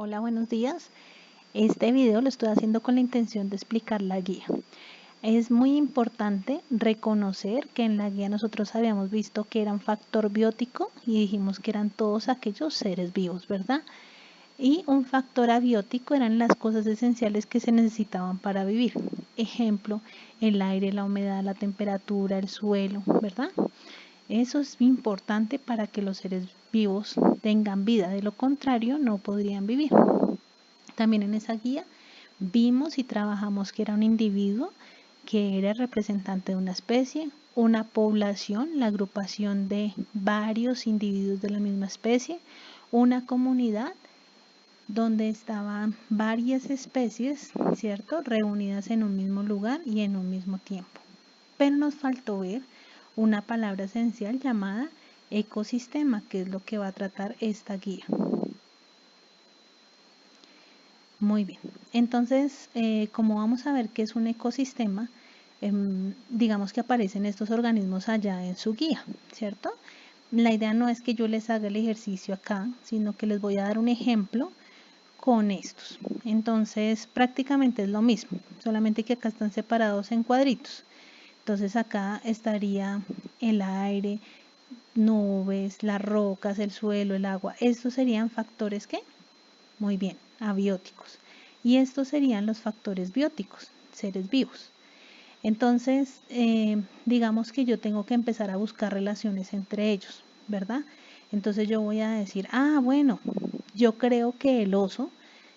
Hola, buenos días. Este video lo estoy haciendo con la intención de explicar la guía. Es muy importante reconocer que en la guía nosotros habíamos visto que era un factor biótico y dijimos que eran todos aquellos seres vivos, ¿verdad? Y un factor abiótico eran las cosas esenciales que se necesitaban para vivir. Ejemplo, el aire, la humedad, la temperatura, el suelo, ¿verdad? Eso es importante para que los seres vivos tengan vida, de lo contrario no podrían vivir. También en esa guía vimos y trabajamos que era un individuo, que era el representante de una especie, una población, la agrupación de varios individuos de la misma especie, una comunidad donde estaban varias especies, ¿cierto?, reunidas en un mismo lugar y en un mismo tiempo. Pero nos faltó ver una palabra esencial llamada ecosistema, que es lo que va a tratar esta guía. Muy bien, entonces como vamos a ver qué es un ecosistema, digamos que aparecen estos organismos allá en su guía, ¿cierto? La idea no es que yo les haga el ejercicio acá, sino que les voy a dar un ejemplo con estos. Entonces prácticamente es lo mismo, solamente que acá están separados en cuadritos. Entonces acá estaría el aire, nubes, las rocas, el suelo, el agua. Estos serían factores ¿qué? Muy bien, abióticos. Y estos serían los factores bióticos, seres vivos. Entonces, digamos que yo tengo que empezar a buscar relaciones entre ellos, ¿verdad? Entonces yo voy a decir, bueno, yo creo que el oso,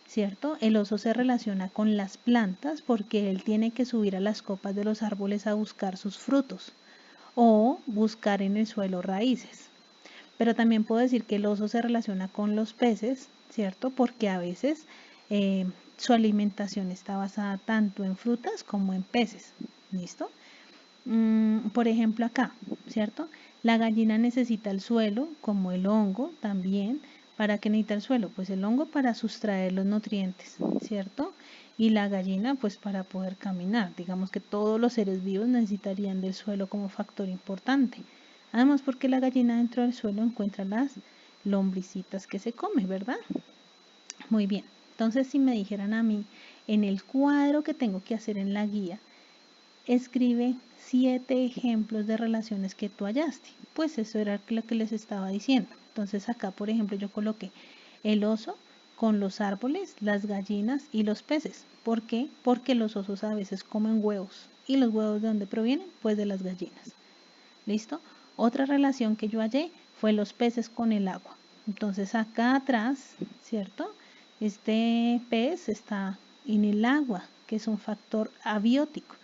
¿cierto? El oso se relaciona con las plantas porque él tiene que subir a las copas de los árboles a buscar sus frutos o buscar en el suelo raíces. Pero también puedo decir que el oso se relaciona con los peces, ¿cierto? Porque a veces su alimentación está basada tanto en frutas como en peces. ¿Listo? Por ejemplo acá, ¿cierto? La gallina necesita el suelo, como el hongo también. ¿Para qué necesita el suelo? Pues el hongo para sustraer los nutrientes, ¿cierto? Y la gallina pues para poder caminar. Digamos que todos los seres vivos necesitarían del suelo como factor importante. Además porque la gallina dentro del suelo encuentra las lombricitas que se come, ¿verdad? Muy bien, entonces si me dijeran a mí en el cuadro que tengo que hacer en la guía, escribe 7 ejemplos de relaciones que tú hallaste. Pues eso era lo que les estaba diciendo. Entonces acá, por ejemplo, yo coloqué el oso con los árboles, las gallinas y los peces. ¿Por qué? Porque los osos a veces comen huevos. ¿Y los huevos de dónde provienen? Pues de las gallinas. ¿Listo? Otra relación que yo hallé fue los peces con el agua. Entonces acá atrás, ¿cierto? Este pez está en el agua, que es un factor abiótico.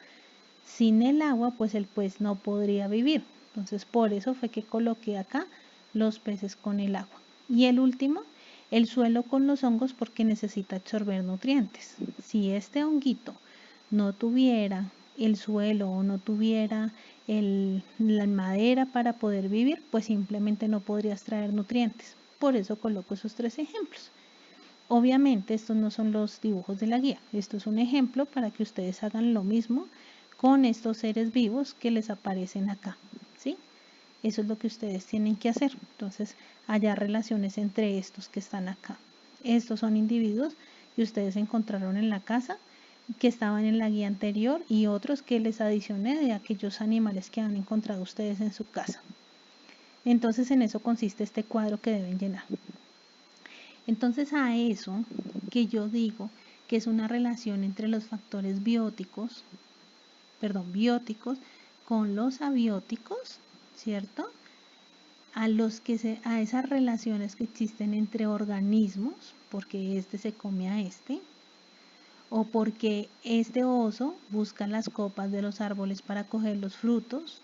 Sin el agua, pues el pez no podría vivir. Entonces por eso fue que coloqué acá los peces con el agua. Y el último, el suelo con los hongos porque necesita absorber nutrientes. Si este honguito no tuviera el suelo o no tuviera la madera para poder vivir, pues simplemente no podría extraer nutrientes. Por eso coloco esos 3 ejemplos. Obviamente estos no son los dibujos de la guía, esto es un ejemplo para que ustedes hagan lo mismo con estos seres vivos que les aparecen acá, ¿sí? Eso es lo que ustedes tienen que hacer. Entonces, hallar relaciones entre estos que están acá. Estos son individuos que ustedes encontraron en la casa, que estaban en la guía anterior y otros que les adicioné de aquellos animales que han encontrado ustedes en su casa. Entonces, en eso consiste este cuadro que deben llenar. Entonces, a eso que yo digo que es una relación entre los factores bióticos con los abióticos, ¿cierto? A esas relaciones que existen entre organismos, porque este se come a este, o porque este oso busca las copas de los árboles para coger los frutos,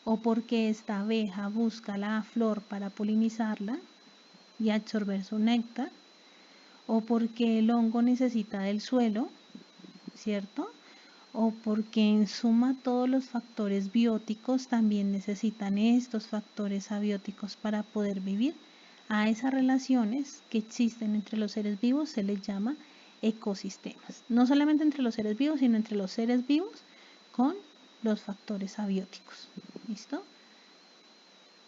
o porque esta abeja busca la flor para polinizarla y absorber su néctar, o porque el hongo necesita del suelo, ¿cierto? O porque en suma todos los factores bióticos también necesitan estos factores abióticos para poder vivir. A esas relaciones que existen entre los seres vivos se les llama ecosistemas. No solamente entre los seres vivos, sino entre los seres vivos con los factores abióticos. ¿Listo?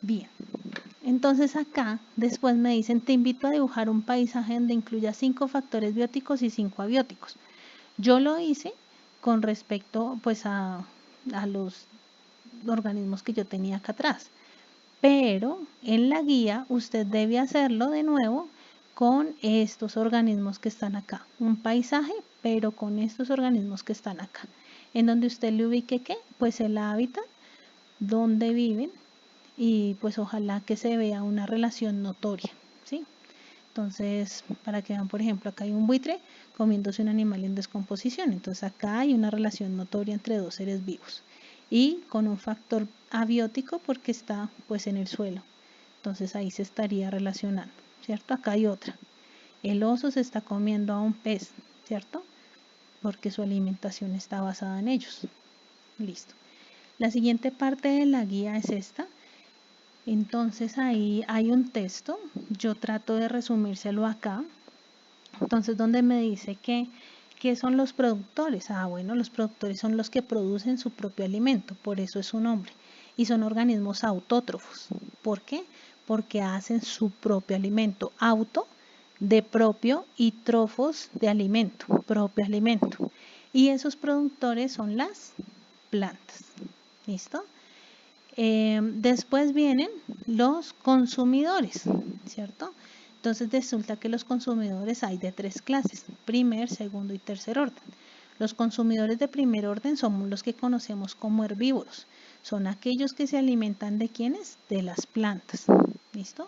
Bien. Entonces acá después me dicen, te invito a dibujar un paisaje donde incluya 5 factores bióticos y 5 abióticos. Yo lo hice con respecto pues a los organismos que yo tenía acá atrás. Pero en la guía usted debe hacerlo de nuevo con estos organismos que están acá. Un paisaje, pero con estos organismos que están acá. En donde usted le ubique, ¿qué? Pues el hábitat, donde viven, y pues ojalá que se vea una relación notoria, ¿sí? Entonces, para que vean, por ejemplo, acá hay un buitre comiéndose un animal en descomposición. Entonces acá hay una relación notoria entre dos seres vivos. Y con un factor abiótico porque está pues en el suelo. Entonces ahí se estaría relacionando, ¿cierto? Acá hay otra. El oso se está comiendo a un pez, ¿cierto? Porque su alimentación está basada en ellos. Listo. La siguiente parte de la guía es esta. Entonces ahí hay un texto, yo trato de resumírselo acá. Entonces donde me dice que ¿qué son los productores? Bueno, los productores son los que producen su propio alimento, por eso es su nombre. Y son organismos autótrofos. ¿Por qué? Porque hacen su propio alimento. Auto de propio y trofos de alimento, propio alimento. Y esos productores son las plantas. ¿Listo? Después vienen los consumidores, ¿cierto? Entonces resulta que los consumidores hay de 3 clases, primer, segundo y tercer orden. Los consumidores de primer orden son los que conocemos como herbívoros. Son aquellos que se alimentan de ¿quiénes? De las plantas. ¿Listo?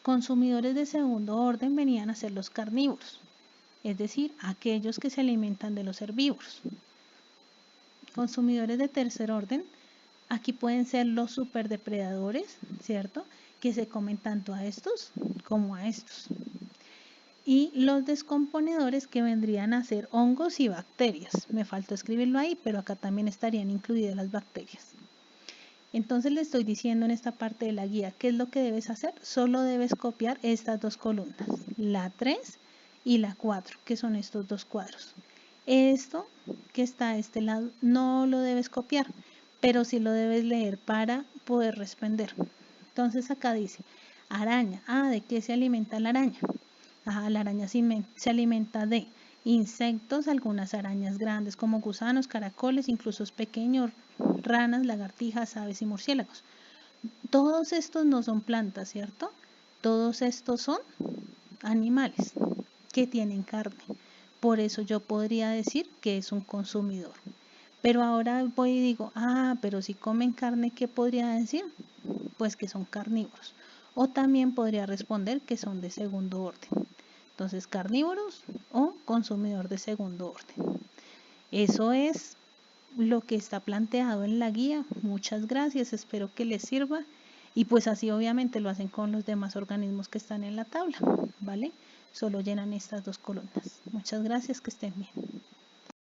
Consumidores de segundo orden venían a ser los carnívoros, es decir, aquellos que se alimentan de los herbívoros. Consumidores de tercer orden, aquí pueden ser los superdepredadores, ¿cierto? Que se comen tanto a estos como a estos. Y los descomponedores que vendrían a ser hongos y bacterias. Me faltó escribirlo ahí, pero acá también estarían incluidas las bacterias. Entonces le estoy diciendo en esta parte de la guía, ¿qué es lo que debes hacer? Solo debes copiar estas dos columnas, la 3 y la 4, que son estos dos cuadros. Esto que está a este lado no lo debes copiar, pero sí lo debes leer para poder responder. Entonces acá dice, araña. ¿De qué se alimenta la araña? La araña se alimenta de insectos, algunas arañas grandes como gusanos, caracoles, incluso pequeños, ranas, lagartijas, aves y murciélagos. Todos estos no son plantas, ¿cierto? Todos estos son animales que tienen carne. Por eso yo podría decir que es un consumidor. Pero ahora voy y digo, pero si comen carne, ¿qué podría decir? Pues que son carnívoros. O también podría responder que son de segundo orden. Entonces, carnívoros o consumidor de segundo orden. Eso es lo que está planteado en la guía. Muchas gracias, espero que les sirva. Y pues así obviamente lo hacen con los demás organismos que están en la tabla, ¿vale? Solo llenan estas dos columnas. Muchas gracias, que estén bien.